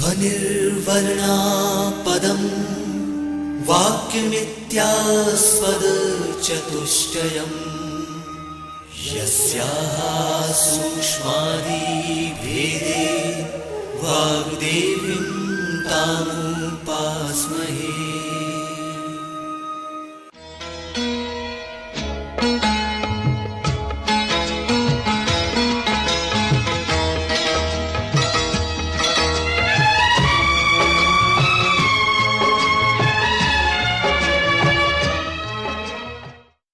ध्वनिर्वर्णा पदं वाक्यमित्यास्पदचतुष्टयम् यस्याः सूक्ष्मादिभेदे वाग्देवीं तामुपास्महे।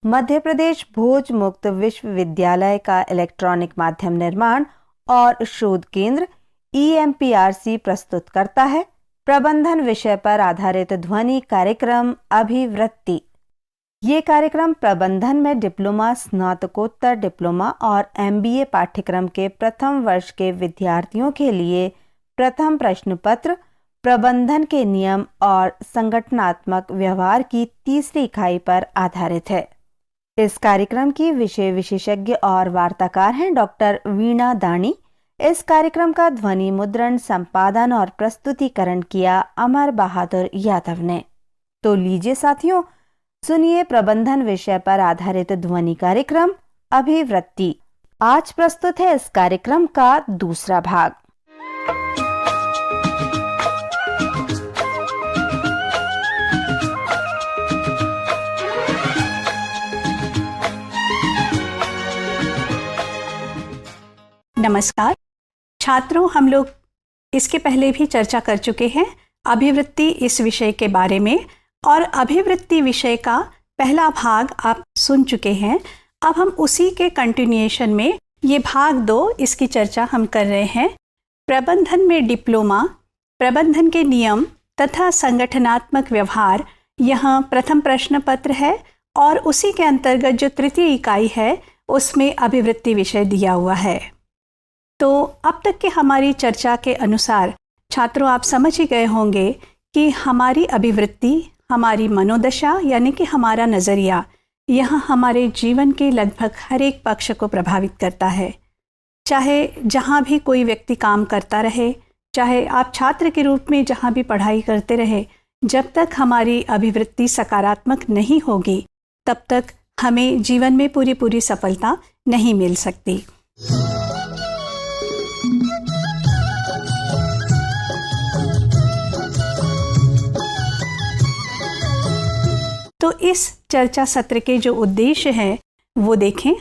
मध्य प्रदेश भोज मुक्त विश्वविद्यालय का इलेक्ट्रॉनिक माध्यम निर्माण और शोध केंद्र EMPRC प्रस्तुत करता है प्रबंधन विषय पर आधारित ध्वनि कार्यक्रम अभिवृत्ति। ये कार्यक्रम प्रबंधन में डिप्लोमा, स्नातकोत्तर डिप्लोमा और MBA पाठ्यक्रम के प्रथम वर्ष के विद्यार्थियों के लिए प्रथम प्रश्न पत्र, प्रबंधन के नियम और संगठनात्मक व्यवहार की तीसरी इकाई पर आधारित है। इस कार्यक्रम की विषय विशेषज्ञ और वार्ताकार हैं डॉक्टर वीणा दानी। इस कार्यक्रम का ध्वनि मुद्रण, संपादन और प्रस्तुतिकरण किया अमर बहादुर यादव ने। तो लीजिए साथियों, सुनिए प्रबंधन विषय पर आधारित ध्वनि कार्यक्रम अभिवृत्ति। आज प्रस्तुत है इस कार्यक्रम का दूसरा भाग। नमस्कार छात्रों, हम लोग इसके पहले भी चर्चा कर चुके हैं अभिवृत्ति इस विषय के बारे में, और अभिवृत्ति विषय का पहला भाग आप सुन चुके हैं। अब हम उसी के कंटिन्यूएशन में ये भाग 2 इसकी चर्चा हम कर रहे हैं। प्रबंधन में डिप्लोमा, प्रबंधन के नियम तथा संगठनात्मक व्यवहार, यहाँ प्रथम प्रश्न पत्र है और उसी के अंतर्गत जो तृतीय इकाई है उसमें अभिवृत्ति विषय दिया हुआ है। तो अब तक के हमारी चर्चा के अनुसार छात्रों आप समझ ही गए होंगे कि हमारी अभिवृत्ति, हमारी मनोदशा यानी कि हमारा नज़रिया, यह हमारे जीवन के लगभग हर एक पक्ष को प्रभावित करता है। चाहे जहाँ भी कोई व्यक्ति काम करता रहे, चाहे आप छात्र के रूप में जहाँ भी पढ़ाई करते रहे, जब तक हमारी अभिवृत्ति सकारात्मक नहीं होगी तब तक हमें जीवन में पूरी सफलता नहीं मिल सकती। तो इस चर्चा सत्र के जो उद्देश्य हैं वो देखें।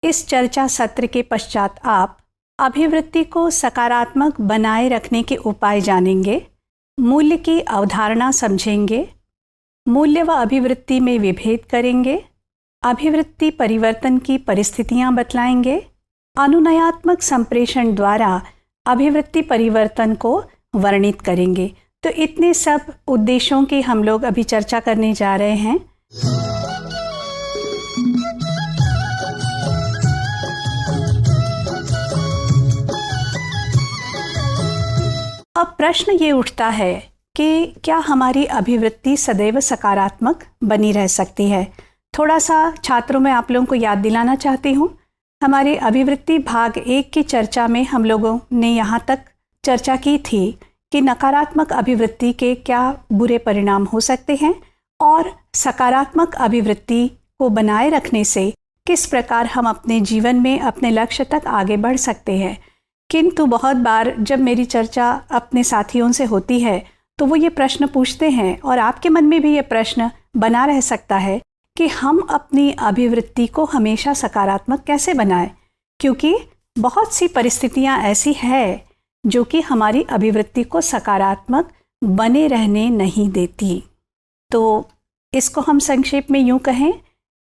इस चर्चा सत्र के पश्चात आप अभिवृत्ति को सकारात्मक बनाए रखने के उपाय जानेंगे, मूल्य की अवधारणा समझेंगे, मूल्य व अभिवृत्ति में विभेद करेंगे, अभिवृत्ति परिवर्तन की परिस्थितियां बतलाएंगे, अनुनयात्मक संप्रेषण द्वारा अभिवृत्ति परिवर्तन को वर्णित करेंगे। तो इतने सब उद्देश्यों की हम लोग अभी चर्चा करने जा रहे हैं। अब प्रश्न ये उठता है कि क्या हमारी अभिवृत्ति सदैव सकारात्मक बनी रह सकती है? थोड़ा सा छात्रों में आप लोगों को याद दिलाना चाहती हूँ। हमारी अभिवृत्ति भाग 1 की चर्चा में हम लोगों ने यहाँ तक चर्चा की थी कि नकारात्मक अभिवृत्ति के क्या बुरे परिणाम हो सकते हैं और सकारात्मक अभिवृत्ति को बनाए रखने से किस प्रकार हम अपने जीवन में अपने लक्ष्य तक आगे बढ़ सकते हैं। किंतु बहुत बार जब मेरी चर्चा अपने साथियों से होती है तो वो ये प्रश्न पूछते हैं, और आपके मन में भी ये प्रश्न बना रह सकता है कि हम अपनी अभिवृत्ति को हमेशा सकारात्मक कैसे बनाएं, क्योंकि बहुत सी परिस्थितियां ऐसी है जो कि हमारी अभिवृत्ति को सकारात्मक बने रहने नहीं देती। तो इसको हम संक्षेप में यूँ कहें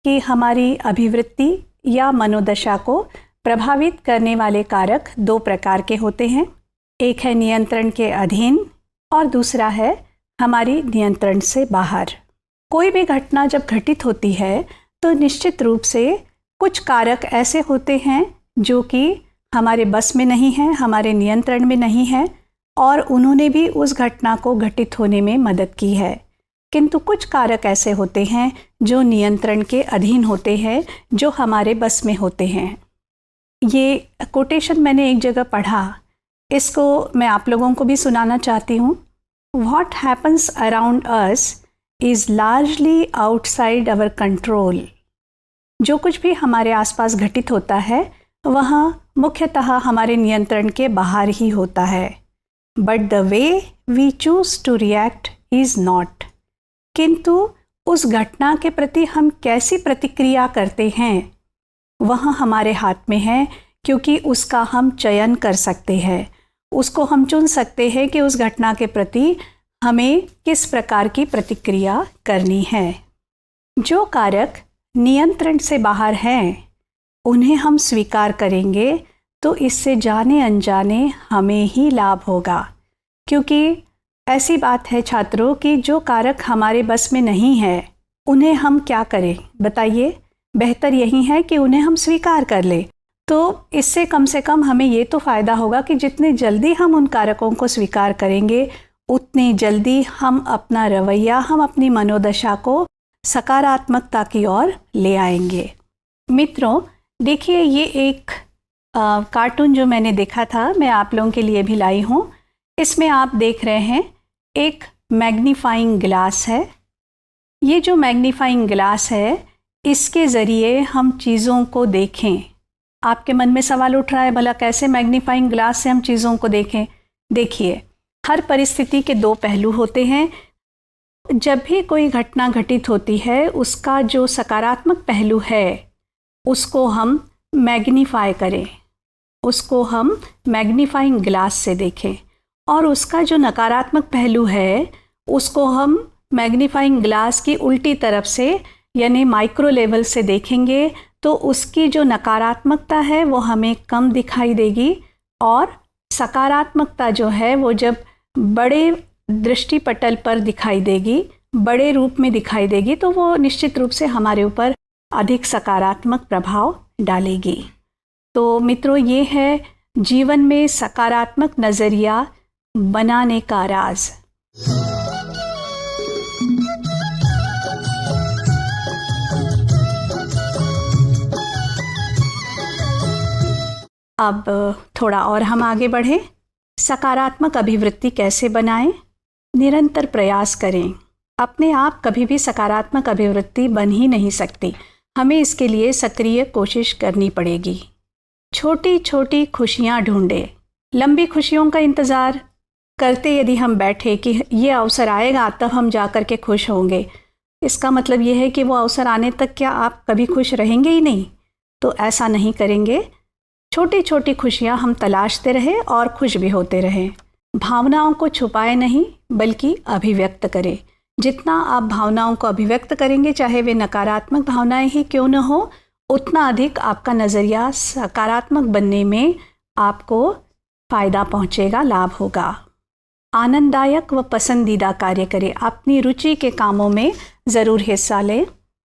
कि हमारी अभिवृत्ति या मनोदशा को प्रभावित करने वाले कारक 2 प्रकार के होते हैं। एक है नियंत्रण के अधीन और दूसरा है हमारी नियंत्रण से बाहर। कोई भी घटना जब घटित होती है तो निश्चित रूप से कुछ कारक ऐसे होते हैं जो कि हमारे बस में नहीं है, हमारे नियंत्रण में नहीं है, और उन्होंने भी उस घटना को घटित होने में मदद की है। किंतु कुछ कारक ऐसे होते हैं जो नियंत्रण के अधीन होते हैं, जो हमारे बस में होते हैं। ये कोटेशन मैंने एक जगह पढ़ा इसको मैं आप लोगों को भी सुनाना चाहती हूँ। What happens around us is largely outside our control. जो कुछ भी हमारे आसपास घटित होता है वह मुख्यतः हमारे नियंत्रण के बाहर ही होता है। But the way we choose to react is not. किंतु उस घटना के प्रति हम कैसी प्रतिक्रिया करते हैं वह हमारे हाथ में है, क्योंकि उसका हम चयन कर सकते हैं। उसको हम चुन सकते हैं कि उस घटना के प्रति हमें किस प्रकार की प्रतिक्रिया करनी है। जो कारक नियंत्रण से बाहर हैं उन्हें हम स्वीकार करेंगे तो इससे जाने अनजाने हमें ही लाभ होगा, क्योंकि ऐसी बात है छात्रों कि जो कारक हमारे बस में नहीं है उन्हें हम क्या करें बताइए। बेहतर यही है कि उन्हें हम स्वीकार कर लें। तो इससे कम से कम हमें ये तो फ़ायदा होगा कि जितने जल्दी हम उन कारकों को स्वीकार करेंगे उतनी जल्दी हम अपना रवैया, हम अपनी मनोदशा को सकारात्मकता की ओर ले आएंगे। मित्रों देखिए, ये एक कार्टून जो मैंने देखा था मैं आप लोगों के लिए भी लाई हूँ। इसमें आप देख रहे हैं एक मैग्नीफाइंग ग्लास है। ये जो मैग्नीफाइंग ग्लास है इसके ज़रिए हम चीज़ों को देखें। आपके मन में सवाल उठ रहा है, भला कैसे मैग्नीफाइंग ग्लास से हम चीज़ों को देखें? देखिए, हर परिस्थिति के दो पहलू होते हैं। जब भी कोई घटना घटित होती है उसका जो सकारात्मक पहलू है उसको हम मैग्नीफाई करें, उसको हम मैग्नीफाइंग ग्लास से देखें, और उसका जो नकारात्मक पहलू है उसको हम मैग्नीफाइंग ग्लास की उल्टी तरफ से यानी माइक्रो लेवल से देखेंगे तो उसकी जो नकारात्मकता है वो हमें कम दिखाई देगी, और सकारात्मकता जो है वो जब बड़े दृष्टिपटल पर दिखाई देगी, बड़े रूप में दिखाई देगी, तो वो निश्चित रूप से हमारे ऊपर अधिक सकारात्मक प्रभाव डालेगी। तो मित्रों, ये है जीवन में सकारात्मक नज़रिया बनाने का राज। अब थोड़ा और हम आगे बढ़ें। सकारात्मक अभिवृत्ति कैसे बनाएं? निरंतर प्रयास करें। अपने आप कभी भी सकारात्मक अभिवृत्ति बन ही नहीं सकती, हमें इसके लिए सक्रिय कोशिश करनी पड़ेगी। छोटी छोटी खुशियां ढूंढें। लंबी खुशियों का इंतज़ार करते यदि हम बैठे कि ये अवसर आएगा तब हम जा कर के खुश होंगे, इसका मतलब ये है कि वो अवसर आने तक क्या आप कभी खुश रहेंगे ही नहीं? तो ऐसा नहीं करेंगे। छोटी छोटी खुशियां हम तलाशते रहें और खुश भी होते रहें। भावनाओं को छुपाए नहीं बल्कि अभिव्यक्त करें। जितना आप भावनाओं को अभिव्यक्त करेंगे, चाहे वे नकारात्मक भावनाएं ही क्यों न हो, उतना अधिक आपका नज़रिया सकारात्मक बनने में आपको फ़ायदा पहुँचेगा, लाभ होगा। आनंददायक व पसंदीदा कार्य करें। अपनी रुचि के कामों में ज़रूर हिस्सा लें।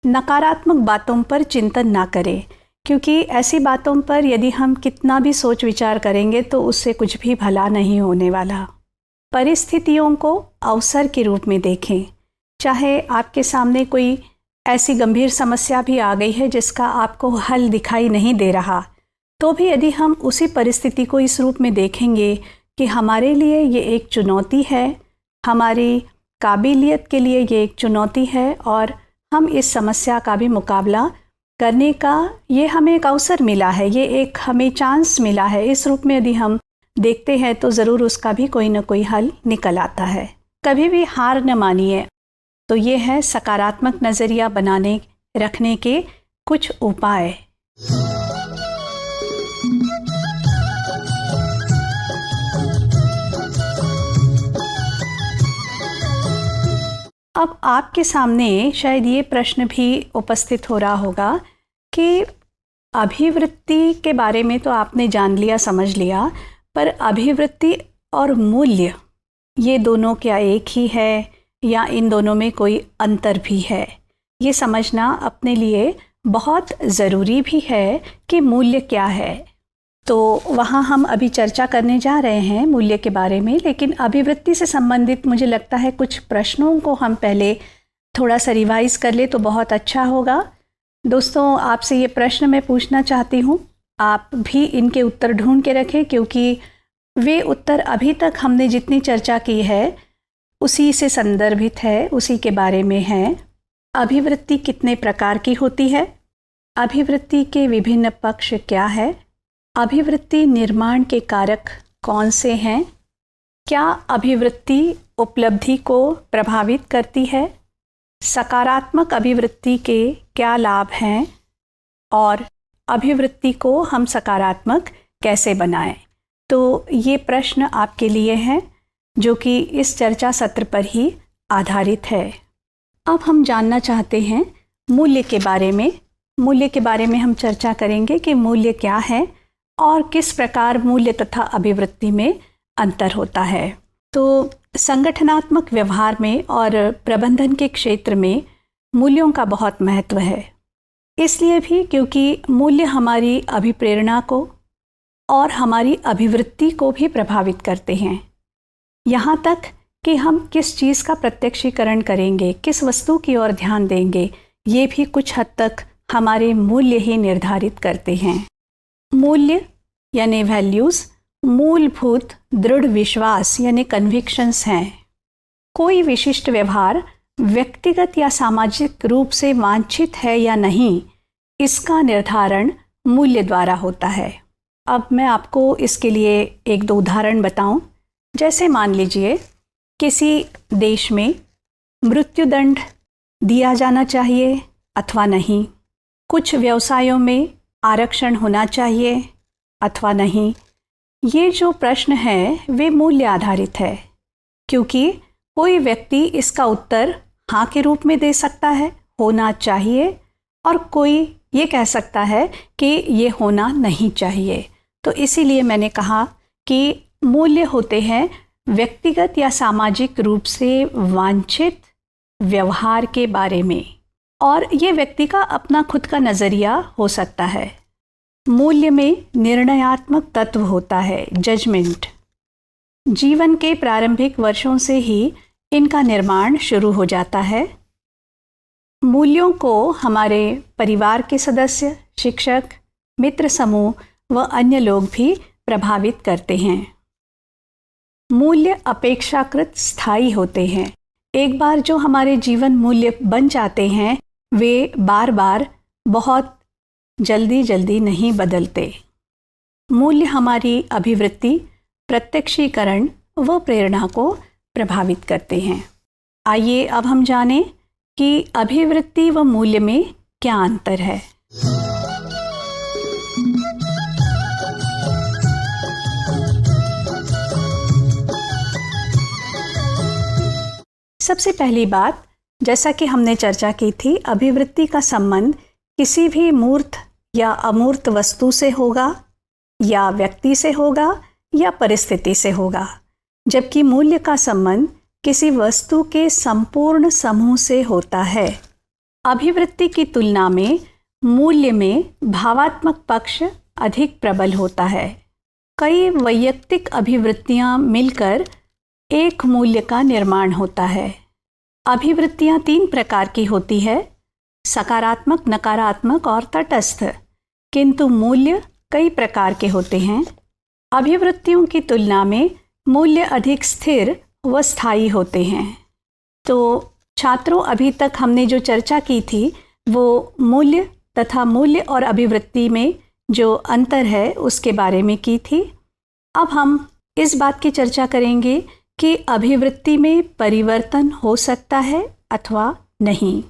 नकारात्मक बातों पर चिंतन ना करें, क्योंकि ऐसी बातों पर यदि हम कितना भी सोच विचार करेंगे तो उससे कुछ भी भला नहीं होने वाला। परिस्थितियों को अवसर के रूप में देखें। चाहे आपके सामने कोई ऐसी गंभीर समस्या भी आ गई है जिसका आपको हल दिखाई नहीं दे रहा, तो भी यदि हम उसी परिस्थिति को इस रूप में देखेंगे कि हमारे लिए ये एक चुनौती है, हमारी काबिलियत के लिए ये एक चुनौती है और हम इस समस्या का भी मुकाबला करने का ये हमें एक अवसर मिला है, ये एक हमें चांस मिला है, इस रूप में यदि हम देखते हैं तो ज़रूर उसका भी कोई ना कोई हल निकल आता है। कभी भी हार न मानिए। तो ये है सकारात्मक नज़रिया बनाने रखने के कुछ उपाय। अब आपके सामने शायद ये प्रश्न भी उपस्थित हो रहा होगा कि अभिवृत्ति के बारे में तो आपने जान लिया, समझ लिया, पर अभिवृत्ति और मूल्य ये दोनों क्या एक ही है या इन दोनों में कोई अंतर भी है? ये समझना अपने लिए बहुत ज़रूरी भी है कि मूल्य क्या है। तो वहाँ हम अभी चर्चा करने जा रहे हैं मूल्य के बारे में, लेकिन अभिवृत्ति से संबंधित मुझे लगता है कुछ प्रश्नों को हम पहले थोड़ा सा रिवाइज कर ले तो बहुत अच्छा होगा। दोस्तों, आपसे ये प्रश्न मैं पूछना चाहती हूँ, आप भी इनके उत्तर ढूंढ के रखें, क्योंकि वे उत्तर अभी तक हमने जितनी चर्चा की है उसी से संदर्भित है, उसी के बारे में है। अभिवृत्ति कितने प्रकार की होती है? अभिवृत्ति के विभिन्न पक्ष क्या है? अभिवृत्ति निर्माण के कारक कौन से हैं? क्या अभिवृत्ति उपलब्धि को प्रभावित करती है? सकारात्मक अभिवृत्ति के क्या लाभ हैं? और अभिवृत्ति को हम सकारात्मक कैसे बनाएं? तो ये प्रश्न आपके लिए हैं जो कि इस चर्चा सत्र पर ही आधारित है। अब हम जानना चाहते हैं मूल्य के बारे में। मूल्य के बारे में हम चर्चा करेंगे कि मूल्य क्या है और किस प्रकार मूल्य तथा अभिवृत्ति में अंतर होता है। तो संगठनात्मक व्यवहार में और प्रबंधन के क्षेत्र में मूल्यों का बहुत महत्व है। इसलिए भी क्योंकि मूल्य हमारी अभिप्रेरणा को और हमारी अभिवृत्ति को भी प्रभावित करते हैं। यहाँ तक कि हम किस चीज़ का प्रत्यक्षीकरण करेंगे, किस वस्तु की ओर ध्यान देंगे, ये भी कुछ हद तक हमारे मूल्य ही निर्धारित करते हैं। मूल्य यानी वैल्यूज़ मूलभूत दृढ़ विश्वास यानी कन्विक्शंस हैं। कोई विशिष्ट व्यवहार व्यक्तिगत या सामाजिक रूप से वांछित है या नहीं, इसका निर्धारण मूल्य द्वारा होता है। अब मैं आपको इसके लिए एक दो उदाहरण बताऊं। जैसे मान लीजिए किसी देश में मृत्युदंड दिया जाना चाहिए अथवा नहीं, कुछ व्यवसायों में आरक्षण होना चाहिए अथवा नहीं। ये जो प्रश्न है वे मूल्य आधारित है, क्योंकि कोई व्यक्ति इसका उत्तर हाँ के रूप में दे सकता है, होना चाहिए, और कोई ये कह सकता है कि ये होना नहीं चाहिए। तो इसीलिए मैंने कहा कि मूल्य होते हैं व्यक्तिगत या सामाजिक रूप से वांछित व्यवहार के बारे में, और ये व्यक्ति का अपना खुद का नज़रिया हो सकता है। मूल्य में निर्णयात्मक तत्व होता है, जजमेंट। जीवन के प्रारंभिक वर्षों से ही इनका निर्माण शुरू हो जाता है। मूल्यों को हमारे परिवार के सदस्य, शिक्षक, मित्र समूह व अन्य लोग भी प्रभावित करते हैं। मूल्य अपेक्षाकृत स्थायी होते हैं। एक बार जो हमारे जीवन मूल्य बन जाते हैं वे बार बार बहुत जल्दी नहीं बदलते। मूल्य हमारी अभिवृत्ति, प्रत्यक्षीकरण व प्रेरणा को प्रभावित करते हैं। आइए अब हम जानें कि अभिवृत्ति व मूल्य में क्या अंतर है। सबसे पहली बात, जैसा कि हमने चर्चा की थी, अभिवृत्ति का संबंध किसी भी मूर्त या अमूर्त वस्तु से होगा, या व्यक्ति से होगा, या परिस्थिति से होगा, जबकि मूल्य का संबंध किसी वस्तु के संपूर्ण समूह से होता है। अभिवृत्ति की तुलना में मूल्य में भावात्मक पक्ष अधिक प्रबल होता है। कई वैयक्तिक अभिवृत्तियां मिलकर एक मूल्य का निर्माण होता है। अभिवृत्तियां 3 प्रकार की होती है, सकारात्मक, नकारात्मक और तटस्थ, किंतु मूल्य कई प्रकार के होते हैं। अभिवृत्तियों की तुलना में मूल्य अधिक स्थिर व स्थायी होते हैं। तो छात्रों, अभी तक हमने जो चर्चा की थी वो मूल्य तथा मूल्य और अभिवृत्ति में जो अंतर है उसके बारे में की थी। अब हम इस बात की चर्चा करेंगे कि अभिवृत्ति में परिवर्तन हो सकता है अथवा नहीं।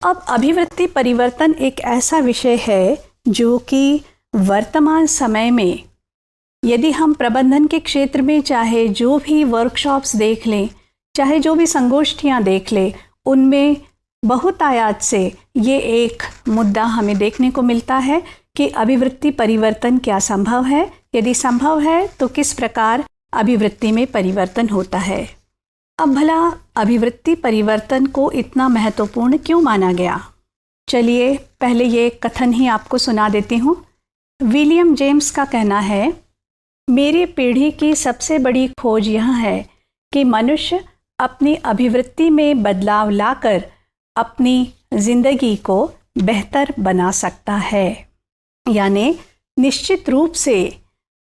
अब अभिवृत्ति परिवर्तन एक ऐसा विषय है जो कि वर्तमान समय में, यदि हम प्रबंधन के क्षेत्र में चाहे जो भी वर्कशॉप्स देख लें, चाहे जो भी संगोष्ठियां देख लें, उनमें बहुतायत से ये एक मुद्दा हमें देखने को मिलता है कि अभिवृत्ति परिवर्तन क्या संभव है, यदि संभव है तो किस प्रकार अभिवृत्ति में परिवर्तन होता है। अब भला अभिवृत्ति परिवर्तन को इतना महत्वपूर्ण क्यों माना गया? चलिए पहले ये कथन ही आपको सुना देती हूँ। विलियम जेम्स का कहना है, मेरी पीढ़ी की सबसे बड़ी खोज यह है कि मनुष्य अपनी अभिवृत्ति में बदलाव लाकर अपनी जिंदगी को बेहतर बना सकता है। यानी निश्चित रूप से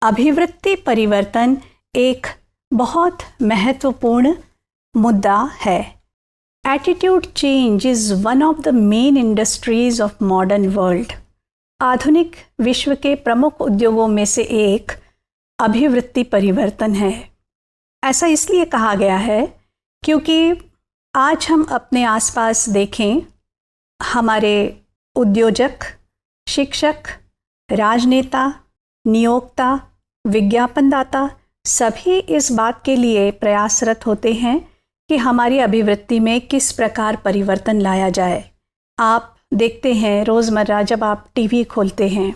अभिवृत्ति परिवर्तन एक बहुत महत्वपूर्ण मुद्दा है। Attitude change is one of the main industries of modern world. आधुनिक विश्व के प्रमुख उद्योगों में से एक अभिवृत्ति परिवर्तन है। ऐसा इसलिए कहा गया है क्योंकि आज हम अपने आसपास देखें, हमारे उद्योजक, शिक्षक, राजनेता, नियोक्ता, विज्ञापनदाता सभी इस बात के लिए प्रयासरत होते हैं कि हमारी अभिवृत्ति में किस प्रकार परिवर्तन लाया जाए। आप देखते हैं रोज़मर्रा जब आप टीवी खोलते हैं,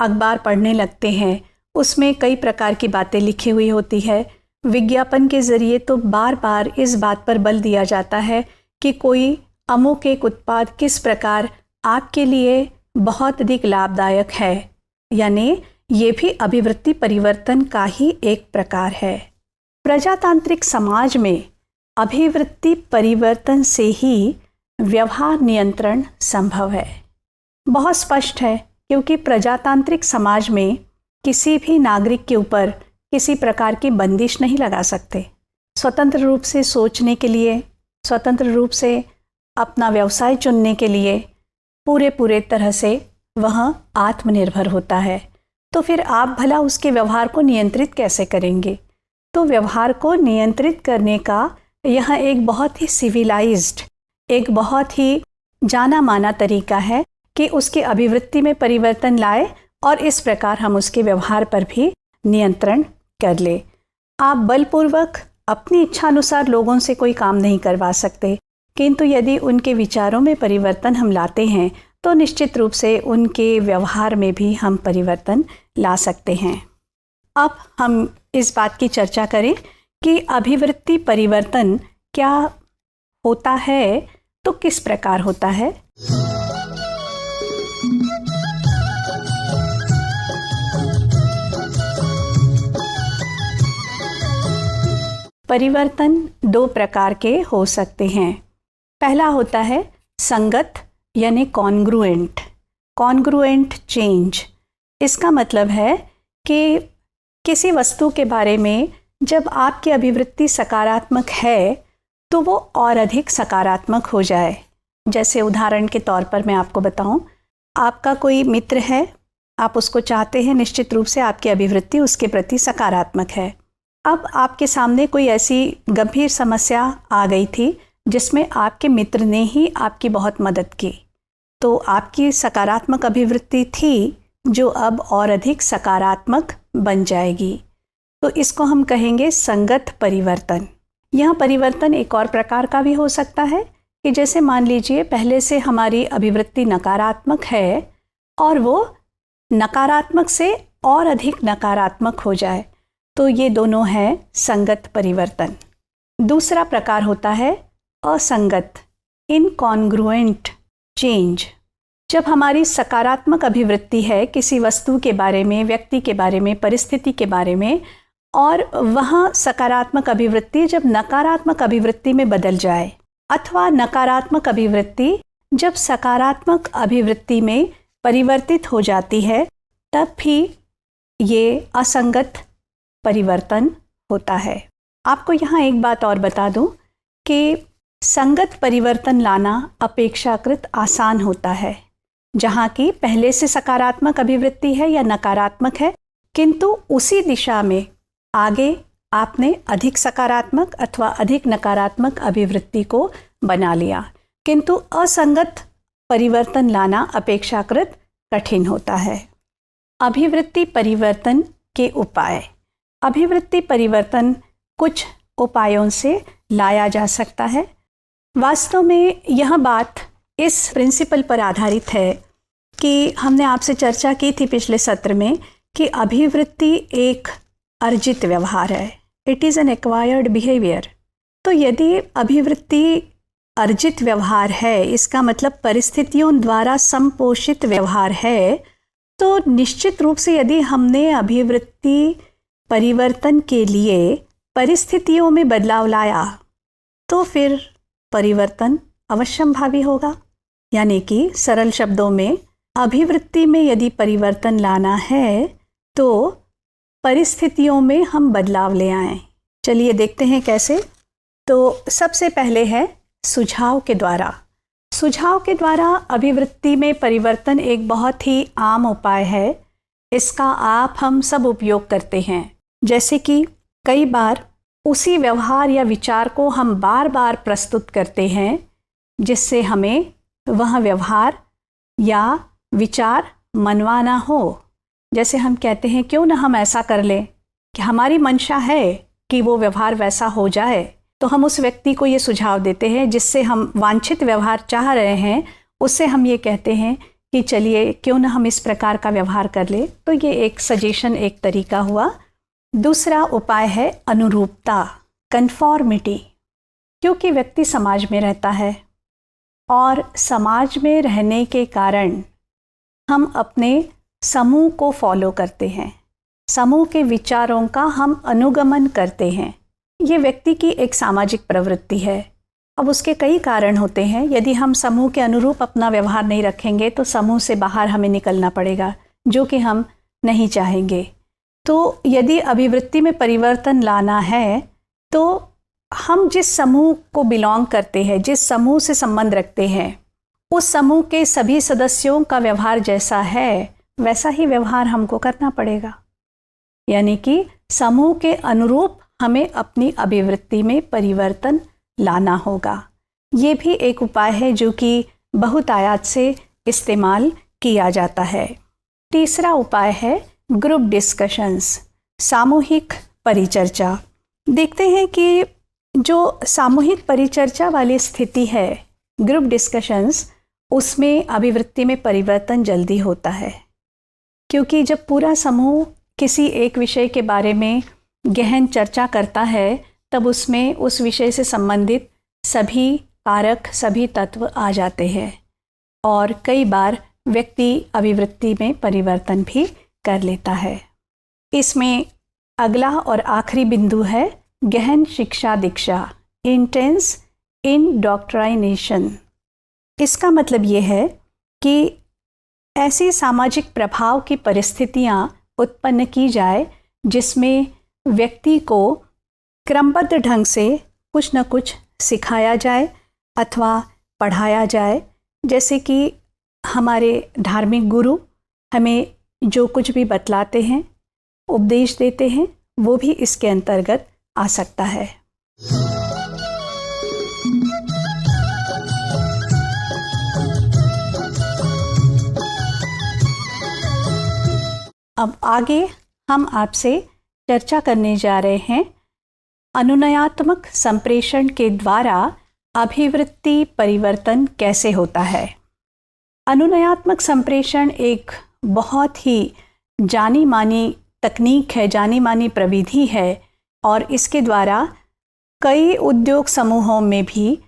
अखबार पढ़ने लगते हैं, उसमें कई प्रकार की बातें लिखी हुई होती है। विज्ञापन के ज़रिए तो बार बार इस बात पर बल दिया जाता है कि कोई अमुक एक उत्पाद किस प्रकार आपके लिए बहुत अधिक लाभदायक है। यानी ये भी अभिवृत्ति परिवर्तन का ही एक प्रकार है। प्रजातांत्रिक समाज में अभिवृत्ति परिवर्तन से ही व्यवहार नियंत्रण संभव है। बहुत स्पष्ट है क्योंकि प्रजातांत्रिक समाज में किसी भी नागरिक के ऊपर किसी प्रकार की बंदिश नहीं लगा सकते। स्वतंत्र रूप से सोचने के लिए, स्वतंत्र रूप से अपना व्यवसाय चुनने के लिए पूरे तरह से वह आत्मनिर्भर होता है। तो फिर आप भला उसके व्यवहार को नियंत्रित कैसे करेंगे? तो व्यवहार को नियंत्रित करने का यह एक बहुत ही सिविलाइज्ड, एक बहुत ही जाना माना तरीका है कि उसकी अभिवृत्ति में परिवर्तन लाए और इस प्रकार हम उसके व्यवहार पर भी नियंत्रण कर ले। आप बलपूर्वक अपनी इच्छानुसार लोगों से कोई काम नहीं करवा सकते, किंतु यदि उनके विचारों में परिवर्तन हम लाते हैं तो निश्चित रूप से उनके व्यवहार में भी हम परिवर्तन ला सकते हैं। अब हम इस बात की चर्चा करें कि अभिवृत्ति परिवर्तन क्या होता है, तो किस प्रकार होता है। परिवर्तन दो प्रकार के हो सकते हैं। पहला होता है संगत यानी कॉन्ग्रुएंट, कॉन्ग्रुएंट चेंज। इसका मतलब है कि किसी वस्तु के बारे में जब आपकी अभिवृत्ति सकारात्मक है तो वो और अधिक सकारात्मक हो जाए। जैसे उदाहरण के तौर पर मैं आपको बताऊं, आपका कोई मित्र है, आप उसको चाहते हैं, निश्चित रूप से आपकी अभिवृत्ति उसके प्रति सकारात्मक है। अब आपके सामने कोई ऐसी गंभीर समस्या आ गई थी जिसमें आपके मित्र ने ही आपकी बहुत मदद की, तो आपकी सकारात्मक अभिवृत्ति थी जो अब और अधिक सकारात्मक बन जाएगी। तो इसको हम कहेंगे संगत परिवर्तन। यह परिवर्तन एक और प्रकार का भी हो सकता है कि जैसे मान लीजिए पहले से हमारी अभिवृत्ति नकारात्मक है और वो नकारात्मक से और अधिक नकारात्मक हो जाए, तो ये दोनों है संगत परिवर्तन। दूसरा प्रकार होता है असंगत, इनकॉन्ग्रुएंट चेंज। जब हमारी सकारात्मक अभिवृत्ति है किसी वस्तु के बारे में, व्यक्ति के बारे में, परिस्थिति के बारे में, और वहाँ सकारात्मक अभिवृत्ति जब नकारात्मक अभिवृत्ति में बदल जाए, अथवा नकारात्मक अभिवृत्ति जब सकारात्मक अभिवृत्ति में परिवर्तित हो जाती है, तब भी ये असंगत परिवर्तन होता है। आपको यहाँ एक बात और बता दूं कि संगत परिवर्तन लाना अपेक्षाकृत आसान होता है, जहाँ की पहले से सकारात्मक अभिवृत्ति है या नकारात्मक है, किंतु उसी दिशा में आगे आपने अधिक सकारात्मक अथवा अधिक नकारात्मक अभिवृत्ति को बना लिया। किंतु असंगत परिवर्तन लाना अपेक्षाकृत कठिन होता है। अभिवृत्ति परिवर्तन के उपाय। अभिवृत्ति परिवर्तन कुछ उपायों से लाया जा सकता है। वास्तव में यह बात इस प्रिंसिपल पर आधारित है कि हमने आपसे चर्चा की थी पिछले सत्र में कि अभिवृत्ति एक अर्जित व्यवहार है, it is an acquired behaviour. तो यदि अभिवृत्ति अर्जित व्यवहार है, इसका मतलब परिस्थितियों द्वारा संपोषित व्यवहार है, तो निश्चित रूप से यदि हमने अभिवृत्ति परिवर्तन के लिए परिस्थितियों में बदलाव लाया तो फिर परिवर्तन अवश्यंभावी होगा। यानी कि सरल शब्दों में, अभिवृत्ति में यदि परिवर्तन लाना है तो परिस्थितियों में हम बदलाव ले आएं। चलिए देखते हैं कैसे। तो सबसे पहले है सुझाव के द्वारा। सुझाव के द्वारा अभिवृत्ति में परिवर्तन एक बहुत ही आम उपाय है। इसका आप हम सब उपयोग करते हैं। जैसे कि कई बार उसी व्यवहार या विचार को हम बार बार प्रस्तुत करते हैं जिससे हमें वह व्यवहार या विचार मनवाना हो। जैसे हम कहते हैं क्यों ना हम ऐसा कर लें, कि हमारी मंशा है कि वो व्यवहार वैसा हो जाए, तो हम उस व्यक्ति को ये सुझाव देते हैं जिससे हम वांछित व्यवहार चाह रहे हैं, उससे हम ये कहते हैं कि चलिए क्यों ना हम इस प्रकार का व्यवहार कर ले। तो ये एक सजेशन, एक तरीका हुआ। दूसरा उपाय है अनुरूपता, कन्फॉर्मिटी। क्योंकि व्यक्ति समाज में रहता है और समाज में रहने के कारण हम अपने समूह को फॉलो करते हैं, समूह के विचारों का हम अनुगमन करते हैं। ये व्यक्ति की एक सामाजिक प्रवृत्ति है। अब उसके कई कारण होते हैं। यदि हम समूह के अनुरूप अपना व्यवहार नहीं रखेंगे तो समूह से बाहर हमें निकलना पड़ेगा, जो कि हम नहीं चाहेंगे। तो यदि अभिवृत्ति में परिवर्तन लाना है तो हम जिस समूह को बिलोंग करते हैं, जिस समूह से संबंध रखते हैं, उस समूह के सभी सदस्यों का व्यवहार जैसा है वैसा ही व्यवहार हमको करना पड़ेगा। यानी कि समूह के अनुरूप हमें अपनी अभिवृत्ति में परिवर्तन लाना होगा। ये भी एक उपाय है जो कि बहुतायत से इस्तेमाल किया जाता है। तीसरा उपाय है ग्रुप डिस्कशंस, सामूहिक परिचर्चा। देखते हैं कि जो सामूहिक परिचर्चा वाली स्थिति है, ग्रुप डिस्कशंस, उसमें अभिवृत्ति में परिवर्तन जल्दी होता है। क्योंकि जब पूरा समूह किसी एक विषय के बारे में गहन चर्चा करता है तब उसमें उस विषय से संबंधित सभी कारक, सभी तत्व आ जाते हैं और कई बार व्यक्ति अभिवृत्ति में परिवर्तन भी कर लेता है। इसमें अगला और आखिरी बिंदु है गहन शिक्षा दीक्षा, इंटेंस इंडॉक्ट्राइनेशन। इसका मतलब ये है कि ऐसी सामाजिक प्रभाव की परिस्थितियाँ उत्पन्न की जाए जिसमें व्यक्ति को क्रमबद्ध ढंग से कुछ न कुछ सिखाया जाए अथवा पढ़ाया जाए। जैसे कि हमारे धार्मिक गुरु हमें जो कुछ भी बतलाते हैं, उपदेश देते हैं, वो भी इसके अंतर्गत आ सकता है। अब आगे हम आपसे चर्चा करने जा रहे हैं अनुनयात्मक संप्रेषण के द्वारा अभिवृत्ति परिवर्तन कैसे होता है। अनुनयात्मक संप्रेषण एक बहुत ही जानी मानी तकनीक है, जानी मानी प्रविधि है और इसके द्वारा कई उद्योग समूहों में भी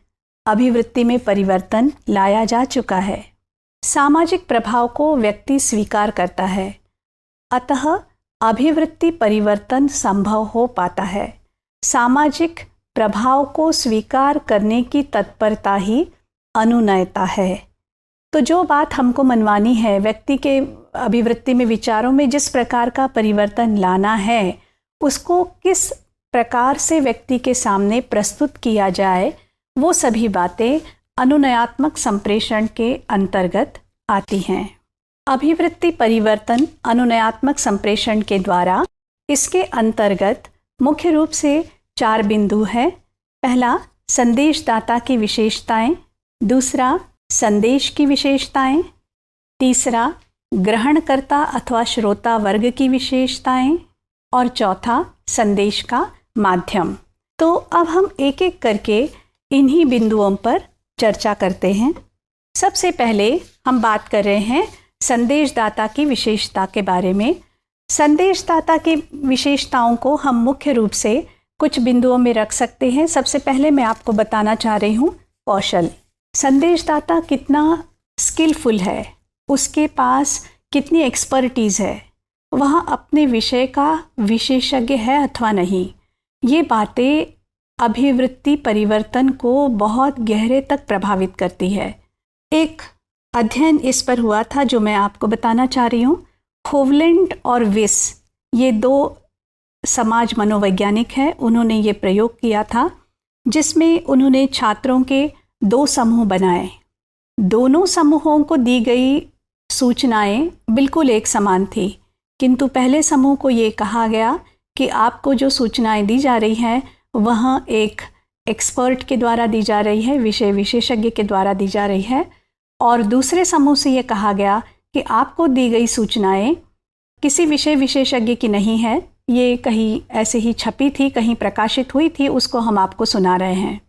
अभिवृत्ति में परिवर्तन लाया जा चुका है। सामाजिक प्रभाव को व्यक्ति स्वीकार करता है, अतः अभिवृत्ति परिवर्तन संभव हो पाता है। सामाजिक प्रभाव को स्वीकार करने की तत्परता ही अनुनयता है। तो जो बात हमको मनवानी है, व्यक्ति के अभिवृत्ति में, विचारों में जिस प्रकार का परिवर्तन लाना है, उसको किस प्रकार से व्यक्ति के सामने प्रस्तुत किया जाए, वो सभी बातें अनुनयात्मक संप्रेषण के अंतर्गत आती हैं। अभिवृत्ति परिवर्तन अनुनयात्मक संप्रेषण के द्वारा, इसके अंतर्गत मुख्य रूप से 4 बिंदु है। पहला, संदेशदाता की विशेषताएं। दूसरा, संदेश की विशेषताएं। तीसरा, ग्रहणकर्ता अथवा श्रोता वर्ग की विशेषताएं। और चौथा, संदेश का माध्यम। तो अब हम एक एक करके इन्हीं बिंदुओं पर चर्चा करते हैं। सबसे पहले हम बात कर रहे हैं संदेशदाता की विशेषता के बारे में। संदेशदाता की विशेषताओं को हम मुख्य रूप से कुछ बिंदुओं में रख सकते हैं। सबसे पहले मैं आपको बताना चाह रही हूँ कौशल। संदेशदाता कितना स्किलफुल है, उसके पास कितनी एक्सपर्टीज़ है, वह अपने विषय का विशेषज्ञ है अथवा नहीं, ये बातें अभिवृत्ति परिवर्तन को बहुत गहरे तक प्रभावित करती है। एक अध्ययन इस पर हुआ था जो मैं आपको बताना चाह रही हूँ। होवलैंड और विस, ये 2 समाज मनोवैज्ञानिक हैं, उन्होंने ये प्रयोग किया था जिसमें उन्होंने छात्रों के 2 समूह बनाए। दोनों समूहों को दी गई सूचनाएं बिल्कुल एक समान थी, किंतु पहले समूह को ये कहा गया कि आपको जो सूचनाएं दी जा रही हैं वह एक एक्सपर्ट के द्वारा दी जा रही है, विषय विशेषज्ञ के द्वारा दी जा रही है, और दूसरे समूह से ये कहा गया कि आपको दी गई सूचनाएं किसी विषय विशेषज्ञ की नहीं है, ये कहीं ऐसे ही छपी थी, कहीं प्रकाशित हुई थी, उसको हम आपको सुना रहे हैं।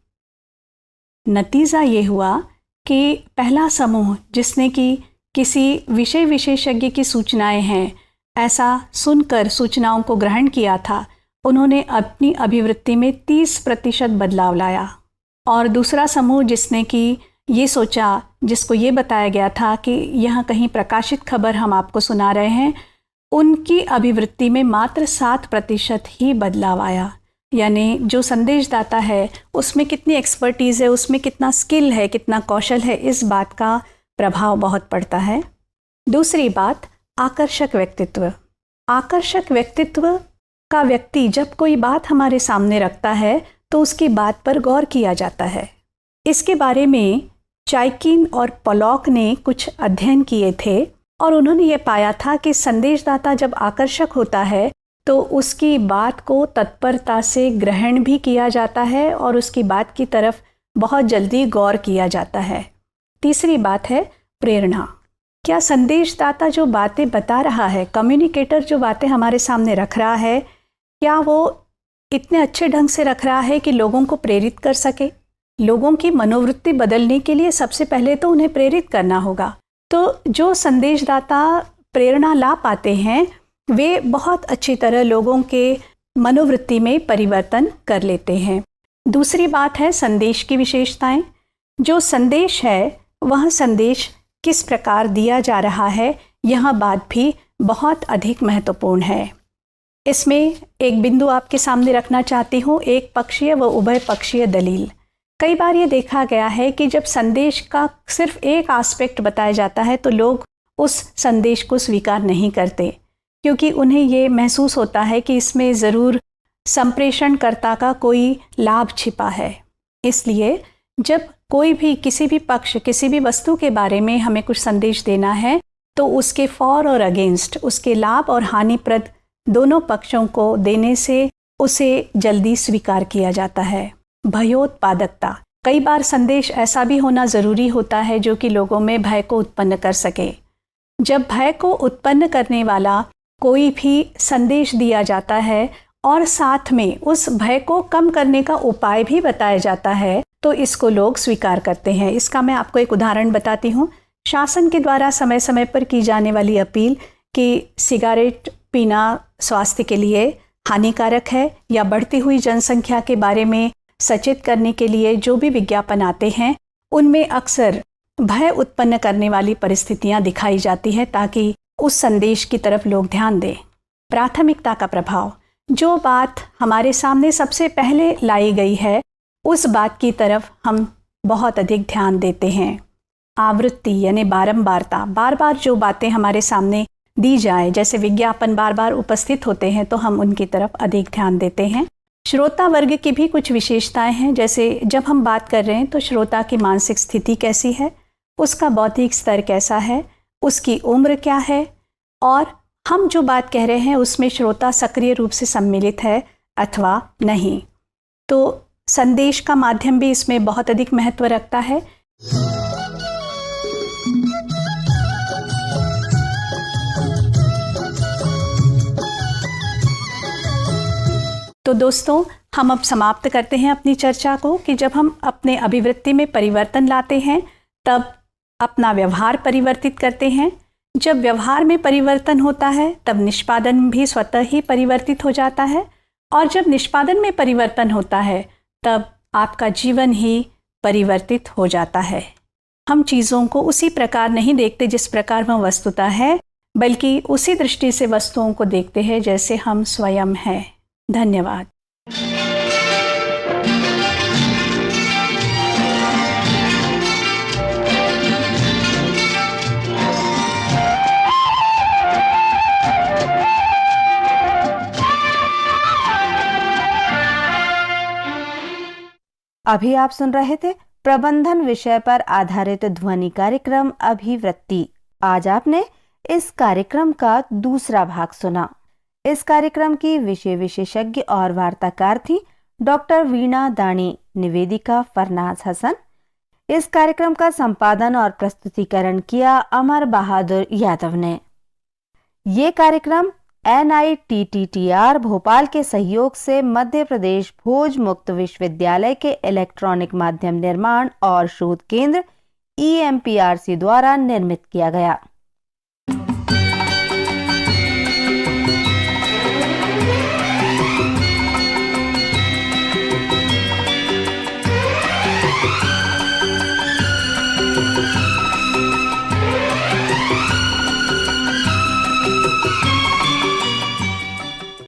नतीजा ये हुआ कि पहला समूह जिसने कि किसी विषय विशेषज्ञ की सूचनाएं हैं ऐसा सुनकर सूचनाओं को ग्रहण किया था, उन्होंने अपनी अभिवृत्ति में 30% बदलाव लाया। और दूसरा समूह जिसने कि ये सोचा, जिसको ये बताया गया था कि यहाँ कहीं प्रकाशित खबर हम आपको सुना रहे हैं, उनकी अभिवृत्ति में मात्र 7% ही बदलाव आया। यानी जो संदेशदाता है उसमें कितनी एक्सपर्टीज़ है, उसमें कितना स्किल है, कितना कौशल है, इस बात का प्रभाव बहुत पड़ता है। दूसरी बात, आकर्षक व्यक्तित्व। आकर्षक व्यक्तित्व का व्यक्ति जब कोई बात हमारे सामने रखता है तो उसकी बात पर गौर किया जाता है। इसके बारे में चाइकिन और पोलॉक ने कुछ अध्ययन किए थे और उन्होंने ये पाया था कि संदेशदाता जब आकर्षक होता है तो उसकी बात को तत्परता से ग्रहण भी किया जाता है और उसकी बात की तरफ बहुत जल्दी गौर किया जाता है। तीसरी बात है प्रेरणा। क्या संदेशदाता जो बातें बता रहा है, कम्युनिकेटर जो बातें हमारे सामने रख रहा है, क्या वो इतने अच्छे ढंग से रख रहा है कि लोगों को प्रेरित कर सके? लोगों की मनोवृत्ति बदलने के लिए सबसे पहले तो उन्हें प्रेरित करना होगा। तो जो संदेशदाता प्रेरणा ला पाते हैं वे बहुत अच्छी तरह लोगों के मनोवृत्ति में परिवर्तन कर लेते हैं। दूसरी बात है संदेश की विशेषताएं। जो संदेश है वह संदेश किस प्रकार दिया जा रहा है, यह बात भी बहुत अधिक महत्वपूर्ण है। इसमें एक बिंदु आपके सामने रखना चाहती हूँ, एक पक्षीय व उभय पक्षीय दलील। कई बार ये देखा गया है कि जब संदेश का सिर्फ एक एस्पेक्ट बताया जाता है तो लोग उस संदेश को स्वीकार नहीं करते, क्योंकि उन्हें ये महसूस होता है कि इसमें ज़रूर संप्रेषणकर्ता का कोई लाभ छिपा है। इसलिए जब कोई भी किसी भी पक्ष, किसी भी वस्तु के बारे में हमें कुछ संदेश देना है तो उसके फॉर और अगेंस्ट, उसके लाभ और हानिप्रद दोनों पक्षों को देने से उसे जल्दी स्वीकार किया जाता है। भयोत्पादकता। कई बार संदेश ऐसा भी होना ज़रूरी होता है जो कि लोगों में भय को उत्पन्न कर सके। जब भय को उत्पन्न करने वाला कोई भी संदेश दिया जाता है और साथ में उस भय को कम करने का उपाय भी बताया जाता है तो इसको लोग स्वीकार करते हैं। इसका मैं आपको एक उदाहरण बताती हूँ। शासन के द्वारा समय समय पर की जाने वाली अपील कि सिगरेट पीना स्वास्थ्य के लिए हानिकारक है या बढ़ती हुई जनसंख्या के बारे में सचेत करने के लिए जो भी विज्ञापन आते हैं उनमें अक्सर भय उत्पन्न करने वाली परिस्थितियां दिखाई जाती है ताकि उस संदेश की तरफ लोग ध्यान दें। प्राथमिकता का प्रभाव। जो बात हमारे सामने सबसे पहले लाई गई है उस बात की तरफ हम बहुत अधिक ध्यान देते हैं। आवृत्ति यानी बारंबारता। बार बार जो बातें हमारे सामने दी जाए, जैसे विज्ञापन बार बार उपस्थित होते हैं तो हम उनकी तरफ अधिक ध्यान देते हैं। श्रोता वर्ग की भी कुछ विशेषताएं हैं, जैसे जब हम बात कर रहे हैं तो श्रोता की मानसिक स्थिति कैसी है, उसका बौद्धिक स्तर कैसा है, उसकी उम्र क्या है और हम जो बात कह रहे हैं उसमें श्रोता सक्रिय रूप से सम्मिलित है अथवा नहीं। तो संदेश का माध्यम भी इसमें बहुत अधिक महत्व रखता है। तो दोस्तों, हम अब समाप्त करते हैं अपनी चर्चा को कि जब हम अपने अभिवृत्ति में परिवर्तन लाते हैं तब अपना व्यवहार परिवर्तित करते हैं। जब व्यवहार में परिवर्तन होता है तब निष्पादन भी स्वतः ही परिवर्तित हो जाता है और जब निष्पादन में परिवर्तन होता है तब आपका जीवन ही परिवर्तित हो जाता है। हम चीज़ों को उसी प्रकार नहीं देखते जिस प्रकार वह वस्तुतः है, बल्कि उसी दृष्टि से वस्तुओं को देखते हैं जैसे हम स्वयं हैं। धन्यवाद। अभी आप सुन रहे थे प्रबंधन विषय पर आधारित ध्वनि कार्यक्रम अभिवृत्ति। आज आपने इस कार्यक्रम का दूसरा भाग सुना। इस कार्यक्रम की विषय विशेषज्ञ और वार्ताकार थी डॉक्टर वीणा दानी, निवेदिका फरनाज हसन। इस कार्यक्रम का संपादन और प्रस्तुतिकरण किया अमर बहादुर यादव ने। ये कार्यक्रम NITTTR भोपाल के सहयोग से मध्य प्रदेश भोज मुक्त विश्वविद्यालय के इलेक्ट्रॉनिक माध्यम निर्माण और शोध केंद्र EMPRC द्वारा निर्मित किया गया।